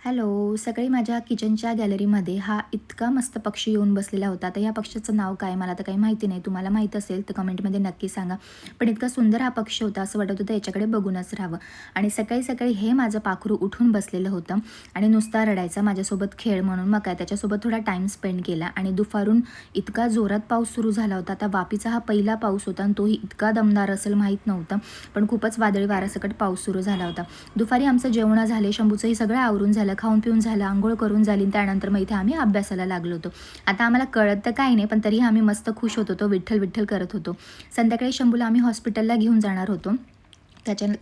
Hello, सकाळी माझ्या किचनच्या गॅलरीमध्ये हा इतका मस्त पक्षी येऊन बसलेला होता. तर या पक्ष्याचं नाव काय मला तर काही माहिती नाही. तुम्हाला माहीत असेल तर कमेंटमध्ये नक्की सांगा. पण इतका सुंदर हा पक्षी होता, असं वाटत होतं याच्याकडे बघूनच राहावं. आणि सकाळी-सकाळी हे माझं पाखरू उठून बसलेलं होतं आणि नुसता रडायचा माझ्यासोबत खेळ म्हणून. मग काय त्याच्यासोबत थोडा टाईम स्पेंड केला आणि दुपारून इतका जोरात पाऊस सुरू झाला होता. आता वापीचा हा पहिला पाऊस होता आणि तोही इतका दमदार असेल माहीत नव्हतं. पण खूपच वादळी वाऱ्यासकट पाऊस सुरू झाला होता. दुपारी आमचं जेवण झाले, शंभूचंही सगळं आवरून झालं, खाऊन पिऊन झालं, अंघोळ करून झाली. त्यानंतर मग इथे आम्ही अभ्यासाला लागलो होतो. आता आम्हाला कळत तर काही नाही, पण तरीही आम्ही मस्त खुश होत होतो, विठ्ठल विठ्ठल करत होतो. संध्याकाळी शंभूला आम्ही हॉस्पिटलला घेऊन जाणार होतो.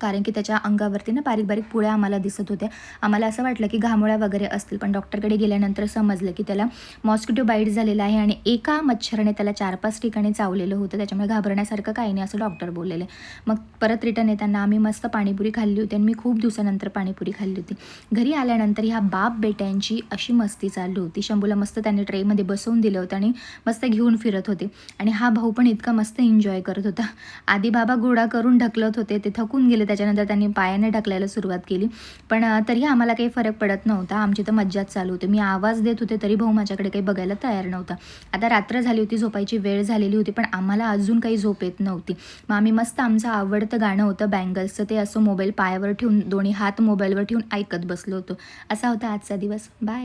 कारण की त्याच्या अंगावरती ना बारीक-बारीक पुळ्या आम्हाला दिसत होत्या. आम्हाला असं वाटलं की घामोळ्या वगैरे असतील, पण डॉक्टरकडे गेल्यानंतर समजलं की त्याला मॉस्किटो बाईट झालेला आहे आणि एका मच्छराने त्याला 4-5 ठिकाणी चावलेलं होतं. त्याच्यामुळे घाबरण्यासारखं काही नाही असं डॉक्टर बोललेले. मग परत रिटर्न येताना आम्ही मस्त पाणीपुरी खाल्ली होती आणि मी खूप दिवसानंतर पाणीपुरी खाल्ली होती. घरी आल्यानंतर ह्या बाप-बेट्यांची अशी मस्ती चालली होती. शंभूला मस्त त्यांनी ट्रेमध्ये बसवून दिलं होतं आणि मस्त घेऊन फिरत होते आणि हा भाऊ पण इतका मस्त एन्जॉय करत होता. आधी बाबा घोडा करून ढकलत होते, ते थकून गेले. त्याच्यानंतर त्यांनी पायाने ढकलायला सुरुवात केली. पण तरीही आम्हाला काही फरक पडत नव्हता. आमची तर मज्जाच चालू होती. मी आवाज देत होते तरी भाऊ माझ्याकडे काही बघायला तयार नव्हता. आता रात्र झाली होती, झोपायची वेळ झालेली होती, पण आम्हाला अजून काही झोप येत नव्हती. मग आम्ही मस्त आमचं आवडतं गाणं होतं बँगल्सचं, ते असं मोबाईल पायावर ठेवून दोन्ही हात मोबाईलवर ठेवून ऐकत बसलो होतो. असा होता आजचा दिवस. बाय.